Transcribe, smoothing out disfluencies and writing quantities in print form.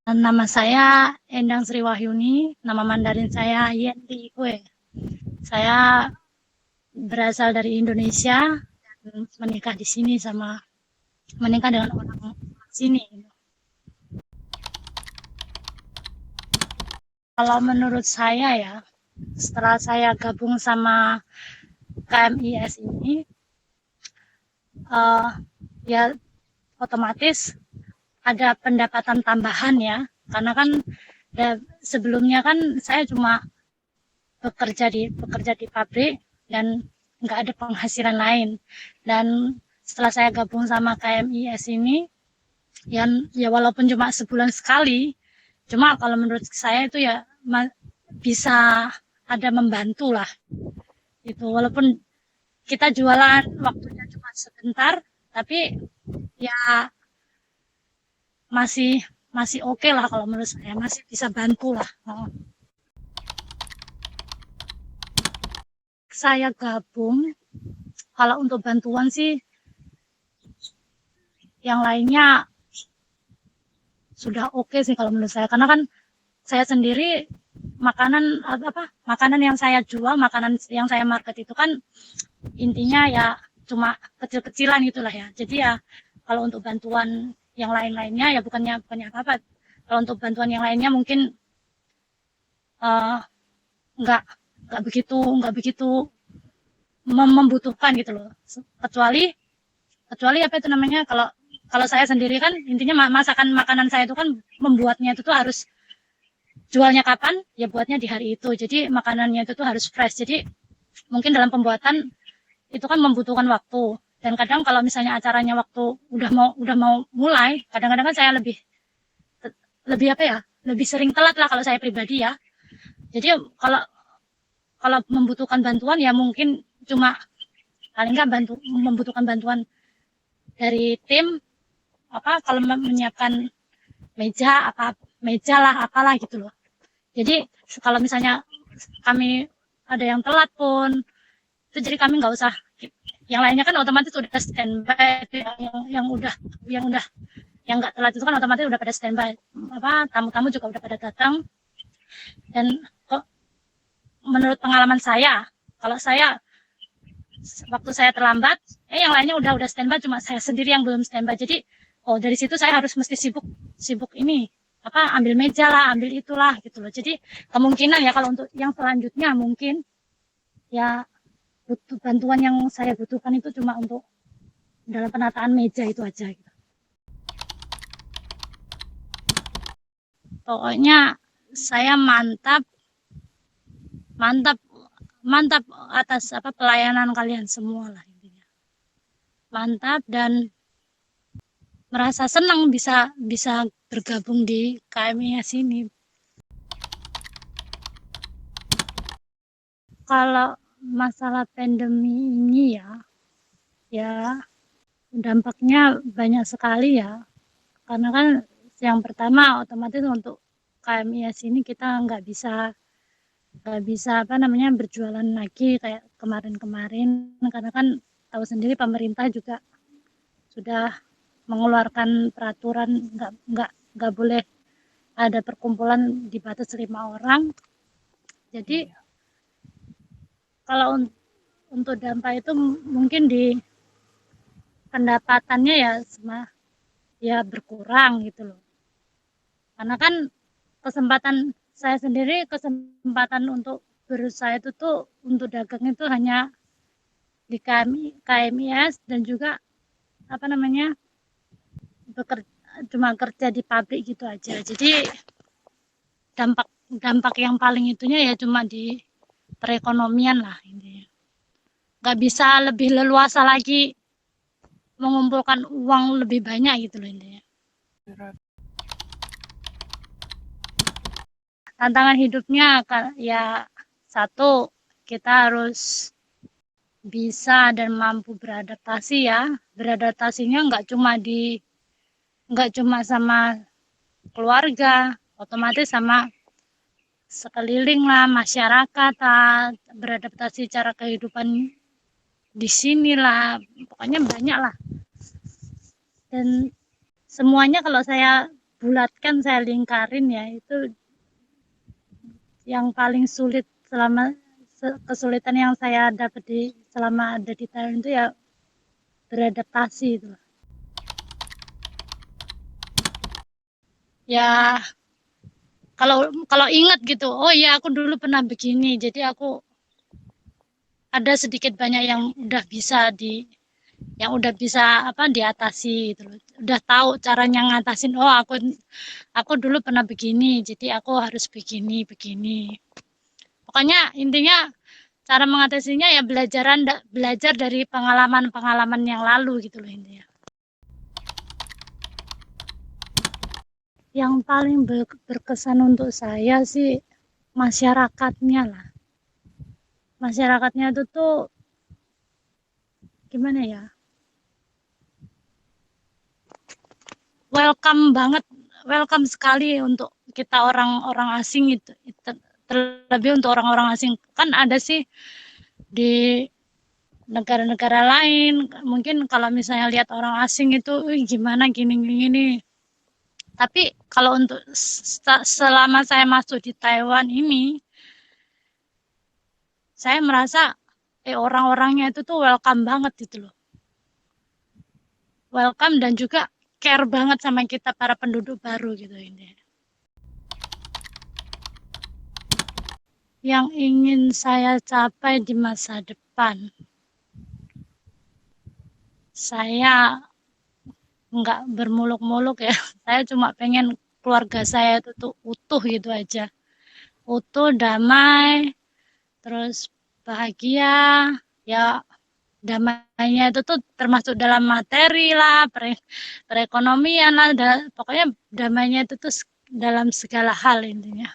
Nama saya Endang Sri Wahyuni, nama Mandarin saya Yen Li Hui. Saya berasal dari Indonesia dan menikah di sini menikah dengan orang sini. Kalau menurut saya ya, setelah saya gabung sama KMIS ini, uh, ya otomatis ada pendapatan tambahan ya, karena kan ya, sebelumnya kan saya cuma bekerja di pabrik dan nggak ada penghasilan lain. Dan setelah saya gabung sama KMIS ini, ya walaupun cuma sebulan sekali, cuma kalau menurut saya itu ya bisa ada membantu lah. Itu walaupun kita jualan waktunya cuma sebentar, tapi ya masih masih oke lah kalau menurut saya, masih bisa bantu lah. Saya gabung, kalau untuk bantuan sih yang lainnya sudah oke sih kalau menurut saya, karena kan saya sendiri makanan yang saya jual, makanan yang saya market itu kan intinya ya cuma kecil-kecilan gitulah ya. Jadi ya kalau untuk bantuan yang lain-lainnya ya bukannya apa-apa. Kalau untuk bantuan yang lainnya mungkin uh, nggak nggak begitu membutuhkan gitu loh. Kecuali kecuali apa itu namanya, kalau kalau saya sendiri kan intinya masakan makanan saya itu kan membuatnya itu tuh harus jualnya kapan ya buatnya di hari itu, jadi makanannya itu tuh harus fresh, jadi mungkin dalam pembuatan itu kan membutuhkan waktu, dan kadang kalau misalnya acaranya waktu udah mau mulai, kadang-kadang kan saya lebih lebih apa ya, lebih sering telat lah kalau saya pribadi ya. Jadi kalau kalau membutuhkan bantuan ya mungkin cuma paling nggak membutuhkan bantuan dari tim, apa kalau menyiapkan meja lah apalah gitu loh. Jadi kalau misalnya kami ada yang telat pun itu, jadi kami nggak usah, yang lainnya kan otomatis udah standby, yang udah yang nggak telat itu kan otomatis udah pada standby, apa tamu-tamu juga udah pada datang. Dan kok menurut pengalaman saya, kalau saya waktu saya terlambat, yang lainnya udah standby, cuma saya sendiri yang belum standby. Jadi dari situ saya harus mesti sibuk ini, apa ambil meja lah, ambil itulah gitu loh. Jadi kemungkinan ya kalau untuk yang selanjutnya mungkin ya butuh bantuan, yang saya butuhkan itu cuma untuk dalam penataan meja itu aja gitu. Pokoknya saya mantap mantap mantap atas apa pelayanan kalian semua lah intinya. Mantap, dan merasa senang bisa bisa bergabung di KMIS ini. Kalau masalah pandemi ini ya dampaknya banyak sekali ya. Karena kan yang pertama otomatis untuk KMIS ini kita nggak bisa apa namanya berjualan lagi kayak kemarin-kemarin, karena kan tahu sendiri pemerintah juga sudah mengeluarkan peraturan nggak boleh ada perkumpulan dibatasi 5 orang. Jadi kalau untuk dampak itu mungkin di pendapatannya ya berkurang gitu loh. Karena kan kesempatan untuk berusaha itu tuh untuk dagang itu hanya di KMIS, dan juga apa namanya cuma kerja di pabrik gitu aja. Jadi dampak dampak yang paling itunya ya cuma di perekonomian lah intinya. Nggak bisa lebih leluasa lagi mengumpulkan uang lebih banyak gitu loh intinya. Tantangan hidupnya ya satu, kita harus bisa dan mampu beradaptasi ya. Beradaptasinya nggak cuma sama keluarga, otomatis sama sekeliling lah, masyarakat lah, beradaptasi cara kehidupan di sini lah, pokoknya banyak lah. Dan semuanya kalau saya bulatkan, saya lingkarin ya, itu yang paling sulit selama kesulitan yang saya dapat selama ada di Thailand itu ya beradaptasi itu. Ya kalau kalau ingat gitu, oh ya aku dulu pernah begini, jadi aku ada sedikit banyak yang udah bisa apa diatasi gitu loh. Udah tahu caranya ngatasin. Oh, aku dulu pernah begini, jadi aku harus begini, begini. Pokoknya intinya cara mengatasinya ya belajar dari pengalaman-pengalaman yang lalu gitu loh intinya. Yang paling berkesan untuk saya sih masyarakatnya lah. Masyarakatnya itu tuh gimana ya? Welcome sekali untuk kita orang-orang asing itu terlebih untuk orang-orang asing. Kan ada sih di negara-negara lain mungkin kalau misalnya lihat orang asing itu gimana gini. Tapi kalau untuk selama saya masuk di Taiwan ini, saya merasa orang-orangnya itu tuh welcome banget gitu loh. Welcome dan juga care banget sama kita para penduduk baru gitu ini. Yang ingin saya capai di masa depan, saya nggak bermuluk-muluk ya. Saya cuma pengen keluarga saya itu tuh utuh gitu aja. Utuh, damai, terus bahagia, ya damainya itu tuh termasuk dalam materi lah, perekonomian lah, pokoknya damainya itu tuh dalam segala hal intinya.